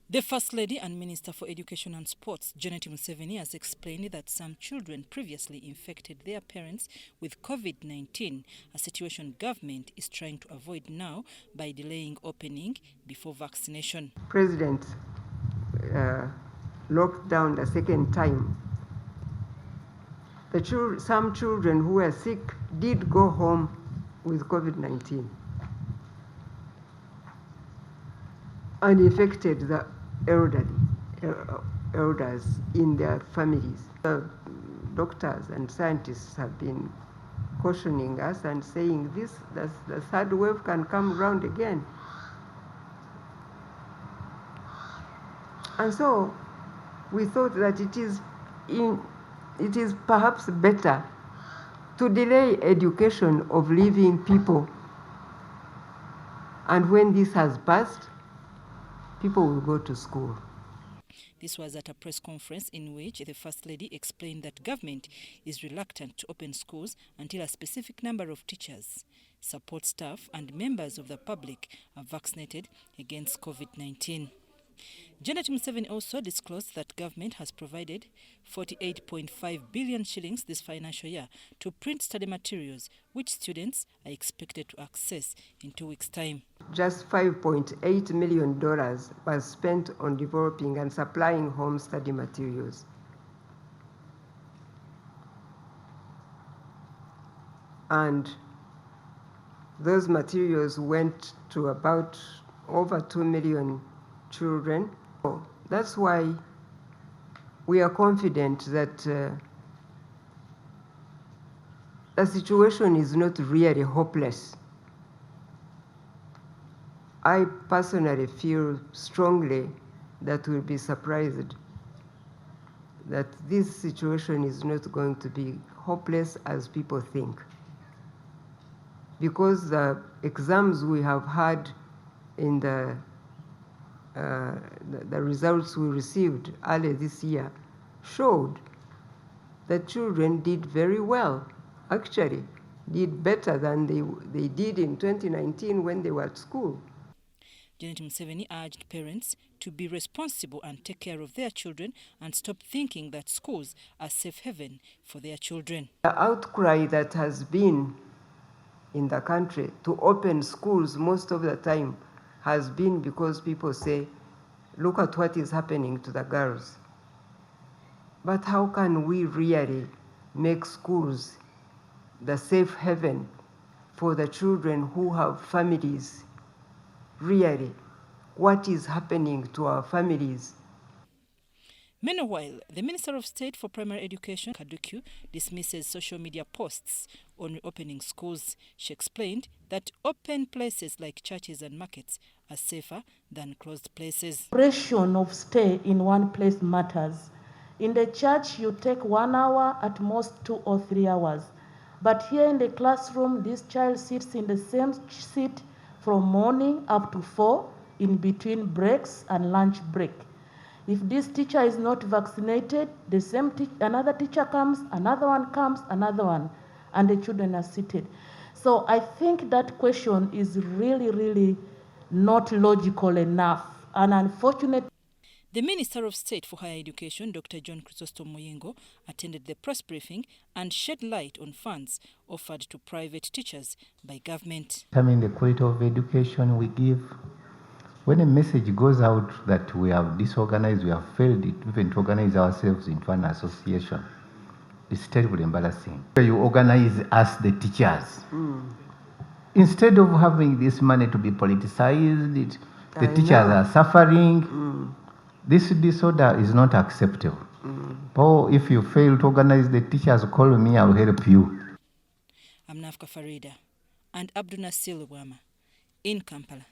The First Lady and Minister for Education and Sports, Janet Museveni, has explained that some children previously infected their parents with COVID-19, a situation government is trying to avoid now by delaying opening before vaccination. President locked down the second time. Some children who were sick did go home with COVID-19 and infected the elders in their families. The doctors and scientists have been cautioning us and saying the third wave can come around again. And so we thought that it is perhaps better to delay education of living people. And when this has passed, people will go to school. This was at a press conference in which the First Lady explained that government is reluctant to open schools until a specific number of teachers, support staff and members of the public are vaccinated against COVID-19. Janet Museveni also disclosed that government has provided 48.5 billion shillings this financial year to print study materials, which students are expected to access in 2 weeks' time. Just $5.8 million was spent on developing and supplying home study materials. And those materials went to about over 2 million children. That's why we are confident that the situation is not really hopeless. I personally feel strongly that we'll be surprised that this situation is not going to be hopeless as people think. Because the exams we have had in the results we received early this year showed that children did very well, actually did better than they did in 2019 when they were at school. Janet Museveni urged parents to be responsible and take care of their children and stop thinking that schools are safe haven for their children. The outcry that has been in the country to open schools most of the time has been because people say, look at what is happening to the girls. But how can we really make schools the safe haven for the children who have families? Really, what is happening to our families? Meanwhile, the Minister of State for Primary Education, Kaduku, dismisses social media posts on reopening schools. She explained that open places like churches and markets are safer than closed places. Duration of stay in one place matters. In the church, you take 1 hour, at most 2 or 3 hours. But here in the classroom, this child sits in the same seat from morning up to 4 in between breaks and lunch break. If this teacher is not vaccinated, the same another teacher comes, another one comes, another one, and the children are seated. So I think that question is really not logical enough, and unfortunate. The Minister of State for Higher Education, Dr. John Chrysostom Moyengo, attended the press briefing and shed light on funds offered to private teachers by government. Determine the quality of education we give. When a message goes out that we have disorganized, we have failed even to organize ourselves into an association, it's terribly embarrassing. You organize us, the teachers. Instead of having this money to be politicized, the teachers are suffering. This disorder is not acceptable. Oh, if you fail to organize the teachers, call me, I'll help you. I'm Nafka Farida and Abdul Nasir Wama in Kampala.